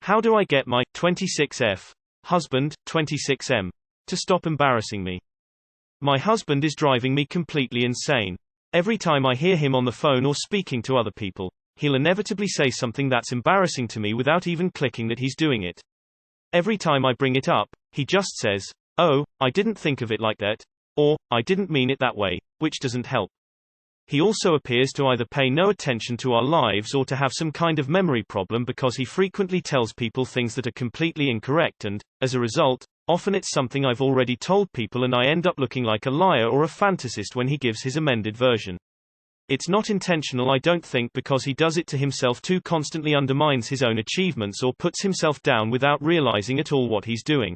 How do I get my 26F husband, 26M, to stop embarrassing me? My husband is driving me completely insane. Every time I hear him on the phone or speaking to other people, he'll inevitably say something that's embarrassing to me without even clicking that he's doing it. Every time I bring it up, he just says, "Oh, I didn't think of it like that," or "I didn't mean it that way," which doesn't help. He also appears to either pay no attention to our lives or to have some kind of memory problem because he frequently tells people things that are completely incorrect and, as a result, often it's something I've already told people and I end up looking like a liar or a fantasist when he gives his amended version. It's not intentional, I don't think, because he does it to himself too, constantly undermines his own achievements or puts himself down without realizing at all what he's doing.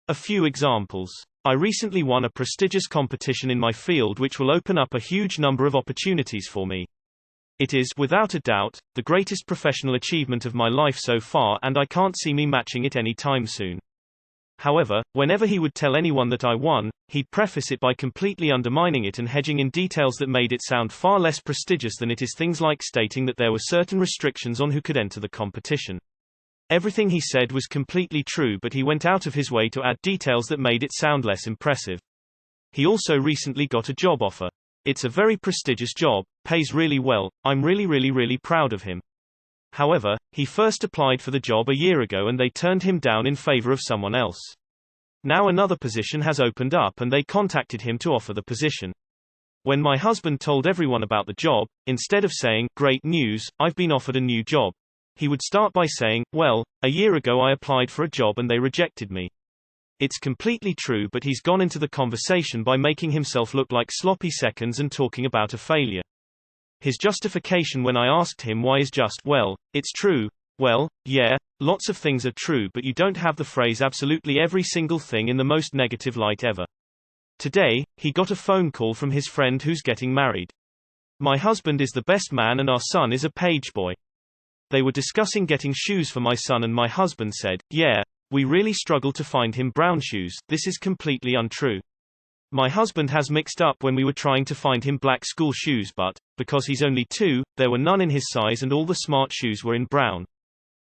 A few examples. I recently won a prestigious competition in my field which will open up a huge number of opportunities for me. It is, without a doubt, the greatest professional achievement of my life so far, and I can't see me matching it any time soon. However, whenever he would tell anyone that I won, he'd preface it by completely undermining it and hedging in details that made it sound far less prestigious than it is, things like stating that there were certain restrictions on who could enter the competition. Everything he said was completely true, but he went out of his way to add details that made it sound less impressive. He also recently got a job offer. It's a very prestigious job, pays really well, I'm really proud of him. However, he first applied for the job a year ago and they turned him down in favor of someone else. Now another position has opened up and they contacted him to offer the position. When my husband told everyone about the job, instead of saying, "Great news, I've been offered a new job," he would start by saying, "Well, a year ago I applied for a job and they rejected me." It's completely true, but he's gone into the conversation by making himself look like sloppy seconds and talking about a failure. His justification when I asked him why is just, "Well, it's true." Well, yeah, lots of things are true, but you don't have the phrase absolutely every single thing in the most negative light ever. Today, he got a phone call from his friend who's getting married. My husband is the best man and our son is a page boy. They were discussing getting shoes for my son and my husband said, "Yeah, we really struggle to find him brown shoes." This is completely untrue. My husband has mixed up when we were trying to find him black school shoes, but, because he's only 2, there were none in his size and all the smart shoes were in brown.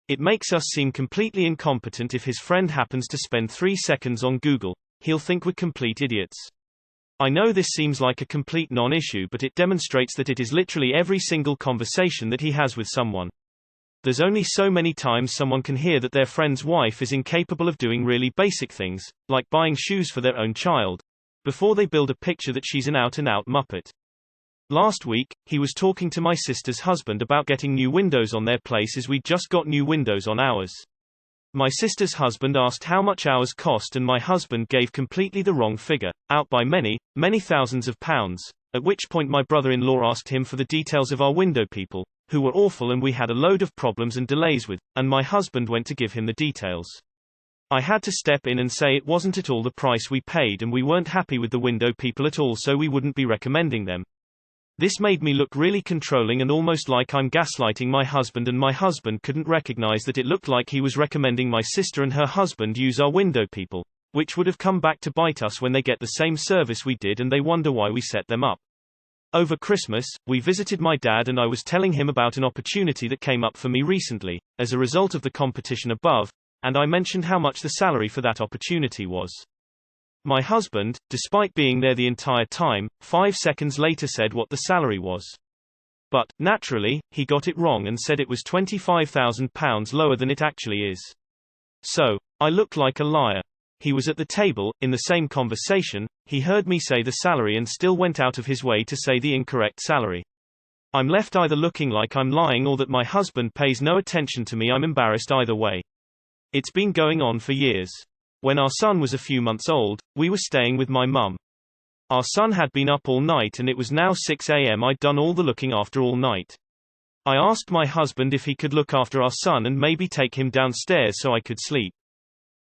It makes us seem completely incompetent. If his friend happens to spend 3 seconds on Google, he'll think we're complete idiots. I know this seems like a complete non-issue, but it demonstrates that it is literally every single conversation that he has with someone. There's only so many times someone can hear that their friend's wife is incapable of doing really basic things, like buying shoes for their own child, before they build a picture that she's an out-and-out muppet. Last week, he was talking to my sister's husband about getting new windows on their place as we'd just got new windows on ours. My sister's husband asked how much ours cost and my husband gave completely the wrong figure, out by many thousands of pounds, at which point my brother-in-law asked him for the details of our window people, who were awful and we had a load of problems and delays with, and my husband went to give him the details. I had to step in and say it wasn't at all the price we paid and we weren't happy with the window people at all, so we wouldn't be recommending them. This made me look really controlling and almost like I'm gaslighting my husband, and my husband couldn't recognize that it looked like he was recommending my sister and her husband use our window people, which would have come back to bite us when they get the same service we did and they wonder why we set them up. Over Christmas, we visited my dad and I was telling him about an opportunity that came up for me recently, as a result of the competition above, and I mentioned how much the salary for that opportunity was. My husband, despite being there the entire time, 5 seconds later said what the salary was. But, naturally, he got it wrong and said it was £25,000 lower than it actually is. So, I looked like a liar. He was at the table, in the same conversation, he heard me say the salary and still went out of his way to say the incorrect salary. I'm left either looking like I'm lying or that my husband pays no attention to me. I'm embarrassed either way. It's been going on for years. When our son was a few months old, we were staying with my mum. Our son had been up all night and it was now 6 a.m. I'd done all the looking after all night. I asked my husband if he could look after our son and maybe take him downstairs so I could sleep.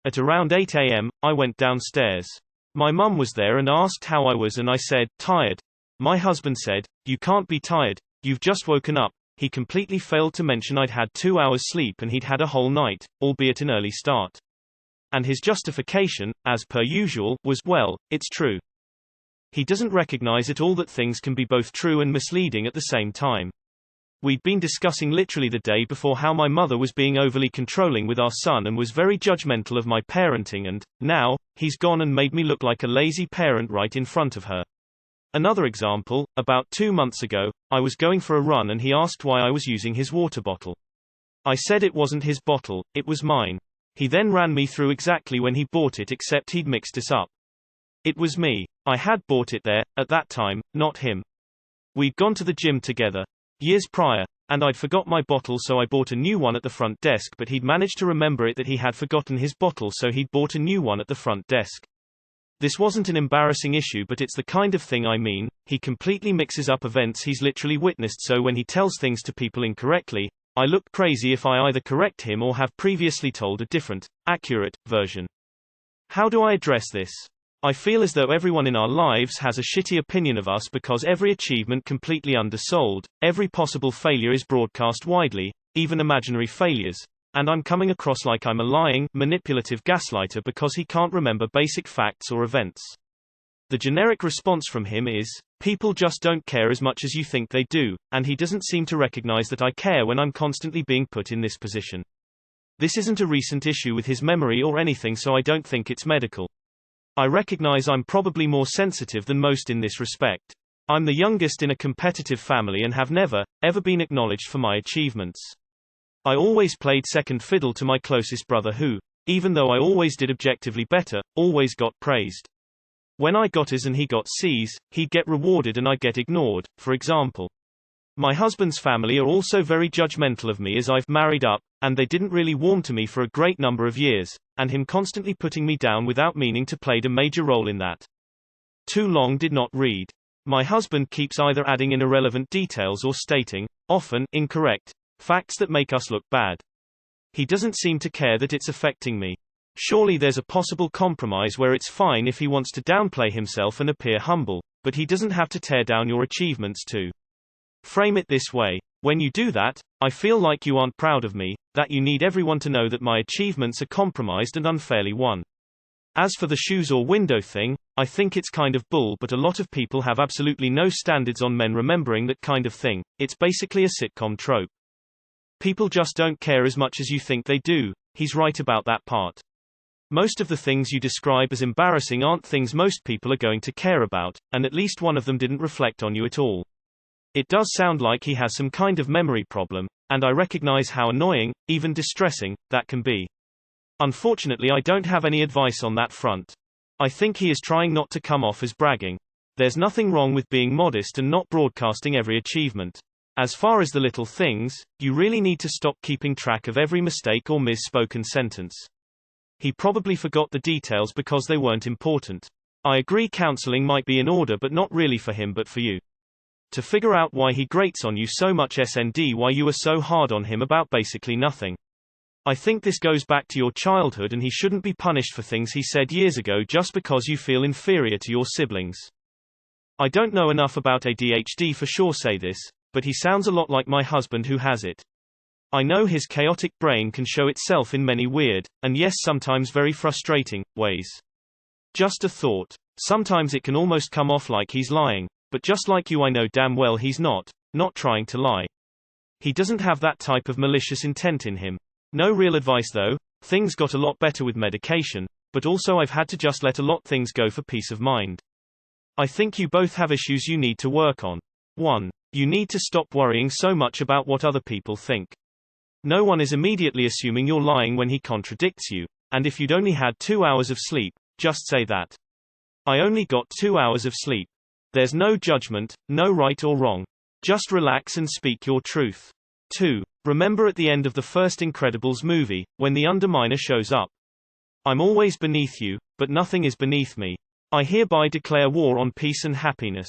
At around 8 a.m., I went downstairs. My mum was there and asked how I was and I said, "Tired." My husband said, "You can't be tired, you've just woken up." He completely failed to mention I'd had 2 hours sleep and he'd had a whole night, albeit an early start. And his justification, as per usual, was, "Well, it's true." He doesn't recognize at all that things can be both true and misleading at the same time. We'd been discussing literally the day before how my mother was being overly controlling with our son and was very judgmental of my parenting, and now he's gone and made me look like a lazy parent right in front of her. Another example, about 2 months ago, I was going for a run and he asked why I was using his water bottle. I said it wasn't his bottle, it was mine. He then ran me through exactly when he bought it, except he'd mixed it up. It was me. I had bought it there, at that time, not him. We'd gone to the gym together years prior, and I'd forgot my bottle, so I bought a new one at the front desk, but he'd managed to remember it that he had forgotten his bottle, so he'd bought a new one at the front desk. This wasn't an embarrassing issue, but it's the kind of thing I mean. He completely mixes up events he's literally witnessed, so when he tells things to people incorrectly, I look crazy if I either correct him or have previously told a different, accurate, version. How do I address this? I feel as though everyone in our lives has a shitty opinion of us because every achievement completely undersold, every possible failure is broadcast widely, even imaginary failures. And I'm coming across like I'm a lying, manipulative gaslighter because he can't remember basic facts or events. The generic response from him is, people just don't care as much as you think they do, and he doesn't seem to recognize that I care when I'm constantly being put in this position. This isn't a recent issue with his memory or anything, so I don't think it's medical. I recognize I'm probably more sensitive than most in this respect. I'm the youngest in a competitive family and have never, ever been acknowledged for my achievements. I always played second fiddle to my closest brother who, even though I always did objectively better, always got praised. When I got A's and he got C's, he'd get rewarded and I'd get ignored, for example. My husband's family are also very judgmental of me as I've married up, and they didn't really warm to me for a great number of years, and him constantly putting me down without meaning to played a major role in that. Too long did not read. My husband keeps either adding in irrelevant details or stating, often incorrect, facts that make us look bad. He doesn't seem to care that it's affecting me. Surely there's a possible compromise where it's fine if he wants to downplay himself and appear humble, but he doesn't have to tear down your achievements too. Frame it this way. When you do that, I feel like you aren't proud of me, that you need everyone to know that my achievements are compromised and unfairly won. As for the shoes or window thing, I think it's kind of bull, but a lot of people have absolutely no standards on men remembering that kind of thing. It's basically a sitcom trope. People just don't care as much as you think they do. He's right about that part. Most of the things you describe as embarrassing aren't things most people are going to care about, and at least one of them didn't reflect on you at all. It does sound like he has some kind of memory problem, and I recognize how annoying, even distressing, that can be. Unfortunately, I don't have any advice on that front. I think he is trying not to come off as bragging. There's nothing wrong with being modest and not broadcasting every achievement. As far as the little things, you really need to stop keeping track of every mistake or misspoken sentence. He probably forgot the details because they weren't important. I agree counseling might be in order, but not really for him but for you. To figure out why he grates on you so much, SND why you are so hard on him about basically nothing. I think this goes back to your childhood and he shouldn't be punished for things he said years ago just because you feel inferior to your siblings. I don't know enough about ADHD for sure say this, but he sounds a lot like my husband who has it. I know his chaotic brain can show itself in many weird, and yes sometimes very frustrating, ways. Just a thought. Sometimes it can almost come off like he's lying, but just like you I know damn well he's not trying to lie. He doesn't have that type of malicious intent in him. No real advice though, things got a lot better with medication, but also I've had to just let a lot things go for peace of mind. I think you both have issues you need to work on. 1. You need to stop worrying so much about what other people think. No one is immediately assuming you're lying when he contradicts you, and if you'd only had 2 hours of sleep, just say that. I only got 2 hours of sleep. There's no judgment, no right or wrong. Just relax and speak your truth. 2. Remember at the end of the first Incredibles movie, when the Underminer shows up. I'm always beneath you, but nothing is beneath me. I hereby declare war on peace and happiness.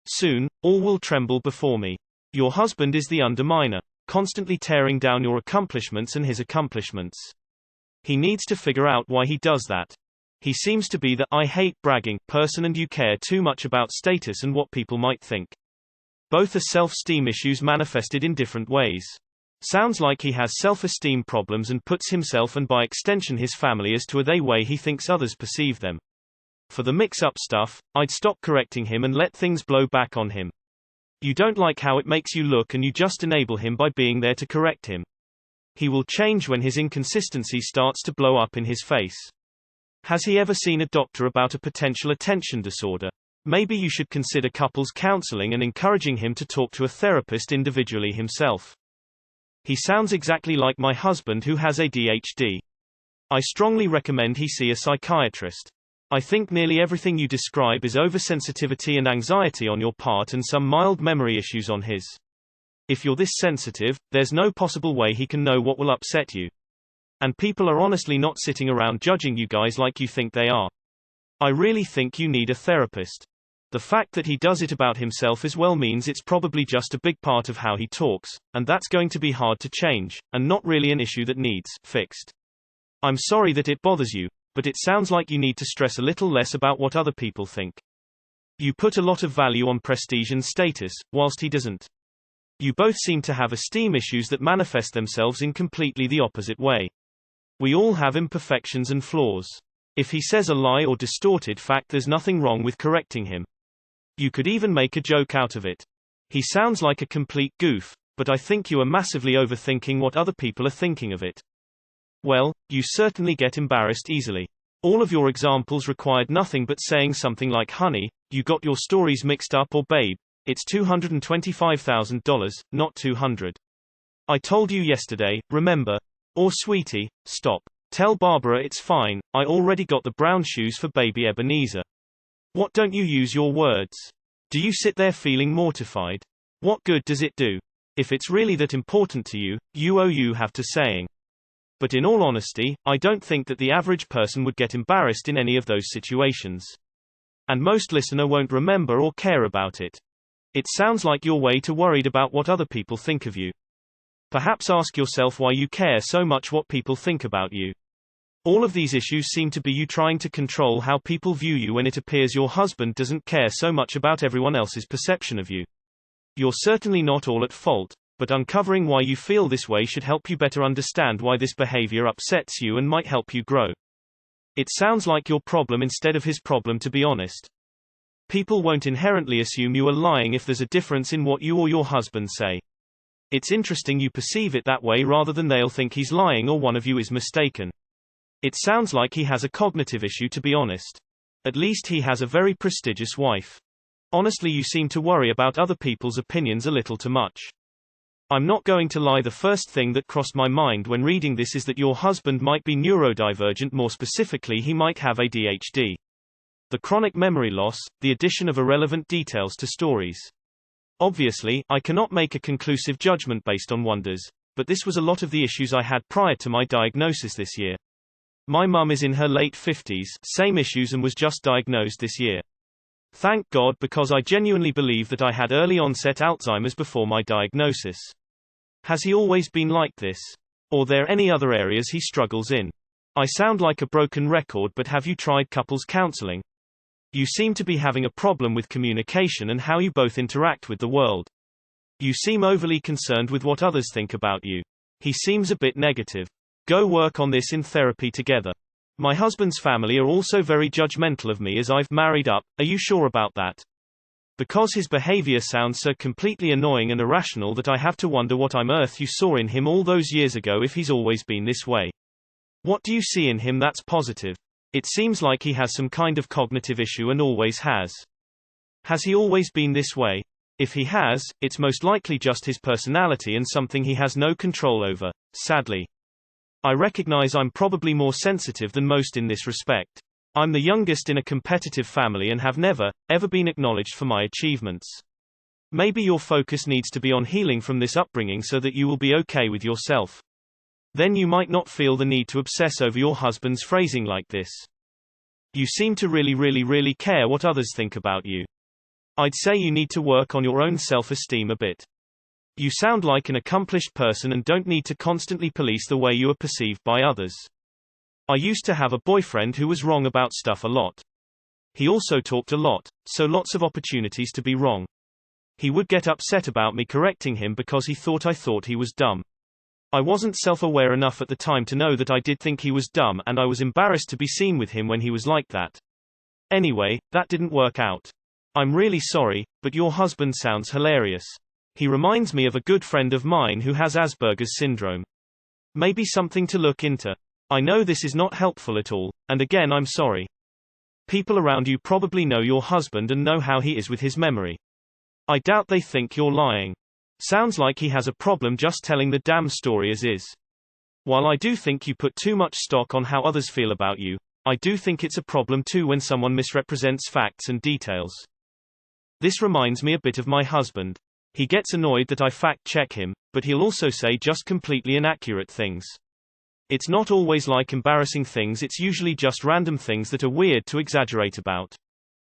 Soon, all will tremble before me. Your husband is the Underminer, constantly tearing down your accomplishments and his accomplishments. He needs to figure out why he does that. He seems to be the I hate bragging person and you care too much about status and what people might think. Both are self-esteem issues manifested in different ways. Sounds like he has self-esteem problems and puts himself and by extension his family as to a they way he thinks others perceive them. For the mix-up stuff, I'd stop correcting him and let things blow back on him. You don't like how it makes you look and you just enable him by being there to correct him. He will change when his inconsistency starts to blow up in his face. Has he ever seen a doctor about a potential attention disorder? Maybe you should consider couples counseling and encouraging him to talk to a therapist individually himself. He sounds exactly like my husband who has ADHD. I strongly recommend he see a psychiatrist. I think nearly everything you describe is oversensitivity and anxiety on your part and some mild memory issues on his. If you're this sensitive, there's no possible way he can know what will upset you. And people are honestly not sitting around judging you guys like you think they are. I really think you need a therapist. The fact that he does it about himself as well means it's probably just a big part of how he talks, and that's going to be hard to change, and not really an issue that needs fixed. I'm sorry that it bothers you, but it sounds like you need to stress a little less about what other people think. You put a lot of value on prestige and status, whilst he doesn't. You both seem to have esteem issues that manifest themselves in completely the opposite way. We all have imperfections and flaws. If he says a lie or distorted fact, there's nothing wrong with correcting him. You could even make a joke out of it. He sounds like a complete goof, but I think you are massively overthinking what other people are thinking of it. Well, you certainly get embarrassed easily. All of your examples required nothing but saying something like, honey, you got your stories mixed up, or babe, it's $225,000, not 200. I told you yesterday, remember? Or sweetie, stop. Tell Barbara it's fine, I already got the brown shoes for baby Ebenezer. What don't you use your words? Do you sit there feeling mortified? What good does it do? If it's really that important to you, you have to saying. But in all honesty, I don't think that the average person would get embarrassed in any of those situations. And most listener won't remember or care about it. It sounds like you're way too worried about what other people think of you. Perhaps ask yourself why you care so much what people think about you. All of these issues seem to be you trying to control how people view you when it appears your husband doesn't care so much about everyone else's perception of you. You're certainly not all at fault, but uncovering why you feel this way should help you better understand why this behavior upsets you and might help you grow. It sounds like your problem instead of his problem, to be honest. People won't inherently assume you are lying if there's a difference in what you or your husband say. It's interesting you perceive it that way rather than they'll think he's lying or one of you is mistaken. It sounds like he has a cognitive issue, to be honest. At least he has a very prestigious wife. Honestly, you seem to worry about other people's opinions a little too much. I'm not going to lie, the first thing that crossed my mind when reading this is that your husband might be neurodivergent, more specifically he might have ADHD. The chronic memory loss, the addition of irrelevant details to stories. Obviously, I cannot make a conclusive judgment based on wonders, but this was a lot of the issues I had prior to my diagnosis this year. My mum is in her late 50s, same issues, and was just diagnosed this year. Thank God, because I genuinely believe that I had early onset Alzheimer's before my diagnosis. Has he always been like this? Or there any other areas he struggles in? I sound like a broken record, but have you tried couples counseling? You seem to be having a problem with communication and how you both interact with the world. You seem overly concerned with what others think about you. He seems a bit negative. Go work on this in therapy together. My husband's family are also very judgmental of me as I've married up. Are you sure about that? Because his behavior sounds so completely annoying and irrational that I have to wonder what on earth you saw in him all those years ago if he's always been this way. What do you see in him that's positive? It seems like he has some kind of cognitive issue and always has. Has he always been this way? If he has, it's most likely just his personality and something he has no control over, sadly. I recognize I'm probably more sensitive than most in this respect. I'm the youngest in a competitive family and have never, ever been acknowledged for my achievements. Maybe your focus needs to be on healing from this upbringing so that you will be okay with yourself. Then you might not feel the need to obsess over your husband's phrasing like this. You seem to really care what others think about you. I'd say you need to work on your own self-esteem a bit. You sound like an accomplished person and don't need to constantly police the way you are perceived by others. I used to have a boyfriend who was wrong about stuff a lot. He also talked a lot, so lots of opportunities to be wrong. He would get upset about me correcting him because he thought I thought he was dumb. I wasn't self-aware enough at the time to know that I did think he was dumb, and I was embarrassed to be seen with him when he was like that. Anyway, that didn't work out. I'm really sorry, but your husband sounds hilarious. He reminds me of a good friend of mine who has Asperger's syndrome. Maybe something to look into. I know this is not helpful at all, and again I'm sorry. People around you probably know your husband and know how he is with his memory. I doubt they think you're lying. Sounds like he has a problem just telling the damn story as is. While I do think you put too much stock on how others feel about you, I do think it's a problem too when someone misrepresents facts and details. This reminds me a bit of my husband. He gets annoyed that I fact-check him, but he'll also say just completely inaccurate things. It's not always like embarrassing things, it's usually just random things that are weird to exaggerate about.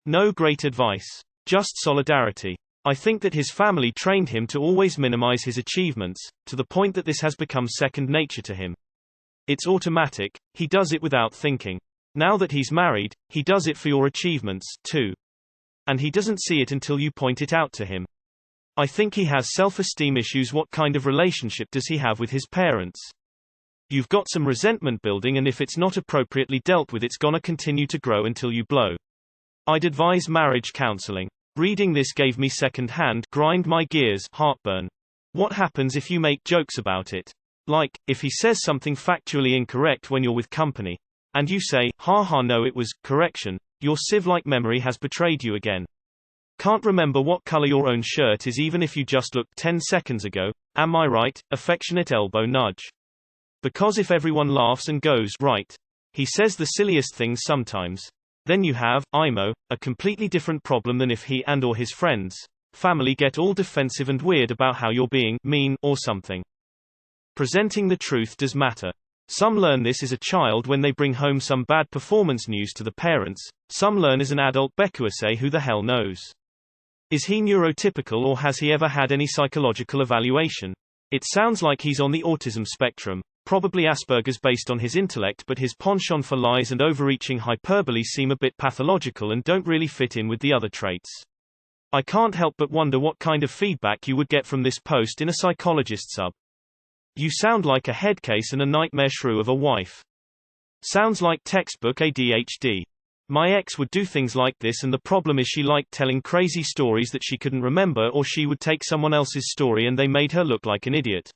No great advice. Just solidarity. I think that his family trained him to always minimize his achievements, to the point that this has become second nature to him. It's automatic, he does it without thinking. Now that he's married, he does it for your achievements, too. And he doesn't see it until you point it out to him. I think he has self-esteem issues. What kind of relationship does he have with his parents? You've got some resentment building, and if it's not appropriately dealt with, it's gonna continue to grow until you blow. I'd advise marriage counseling. Reading this gave me second-hand, grind my gears, heartburn. What happens if you make jokes about it? Like, if he says something factually incorrect when you're with company, and you say, haha no it was, correction, your sieve-like memory has betrayed you again. Can't remember what color your own shirt is even if you just looked 10 seconds ago, am I right? Affectionate elbow nudge. Because if everyone laughs and goes, right. He says the silliest things sometimes. Then you have, IMO, a completely different problem than if he and or his friends, family get all defensive and weird about how you're being mean or something. Presenting the truth does matter. Some learn this as a child when they bring home some bad performance news to the parents, some learn as an adult. Say who the hell knows. Is he neurotypical or has he ever had any psychological evaluation? It sounds like he's on the autism spectrum. Probably Asperger's based on his intellect, but his penchant for lies and overreaching hyperbole seem a bit pathological and don't really fit in with the other traits. I can't help but wonder what kind of feedback you would get from this post in a psychologist sub. You sound like a head case and a nightmare shrew of a wife. Sounds like textbook ADHD. My ex would do things like this, and the problem is she liked telling crazy stories that she couldn't remember, or she would take someone else's story and they made her look like an idiot.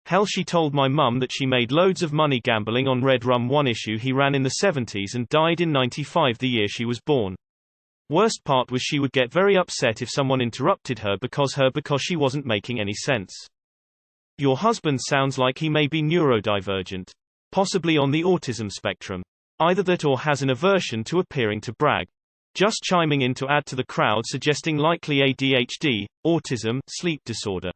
Hell, she told my mum that she made loads of money gambling on Red Rum, one issue he ran in the 70s, and died in 95, the year she was born. Worst part was she would get very upset if someone interrupted her because she wasn't making any sense. Your husband sounds like he may be neurodivergent. Possibly on the autism spectrum. Either that or has an aversion to appearing to brag. Just chiming in to add to the crowd, suggesting likely ADHD, autism, sleep disorder.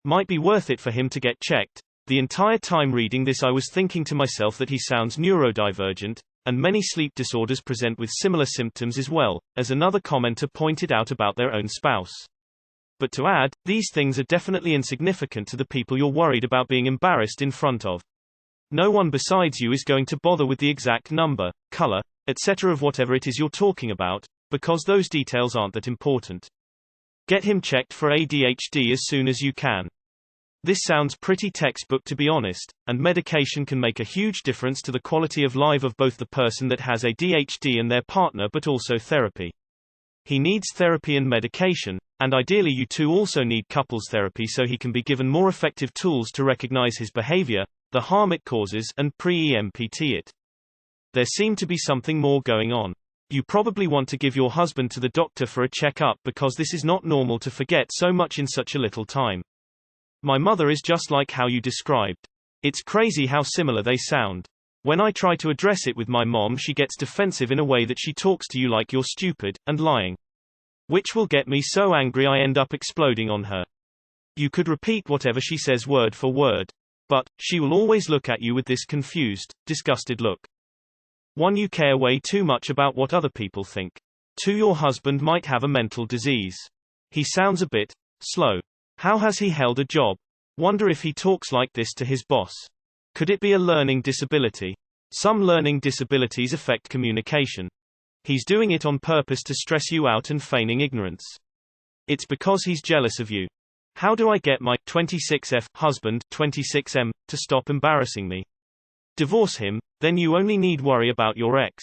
Might be worth it for him to get checked. The entire time reading this I was thinking to myself that he sounds neurodivergent, and many sleep disorders present with similar symptoms as well, as another commenter pointed out about their own spouse. But to add, these things are definitely insignificant to the people you're worried about being embarrassed in front of. No one besides you is going to bother with the exact number, color, etc. of whatever it is you're talking about, because those details aren't that important. Get him checked for ADHD as soon as you can. This sounds pretty textbook, to be honest, and medication can make a huge difference to the quality of life of both the person that has ADHD and their partner, but also therapy. He needs therapy and medication, and ideally you two also need couples therapy so he can be given more effective tools to recognize his behavior, the harm it causes, and pre-EMPT it. There seemed to be something more going on. You probably want to give your husband to the doctor for a checkup because this is not normal to forget so much in such a little time. My mother is just like how you described. It's crazy how similar they sound. When I try to address it with my mom, she gets defensive in a way that she talks to you like you're stupid, and lying. Which will get me so angry I end up exploding on her. You could repeat whatever she says word for word. But, she will always look at you with this confused, disgusted look. 1. You care way too much about what other people think. 2. Your husband might have a mental disease. He sounds a bit slow. How has he held a job? Wonder if he talks like this to his boss. Could it be a learning disability? Some learning disabilities affect communication. He's doing it on purpose to stress you out and feigning ignorance. It's because he's jealous of you. How do I get my 26F husband 26M to stop embarrassing me? Divorce him, then you only need worry about your ex.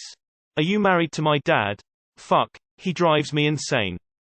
Are you married to my dad? Fuck. He drives me insane.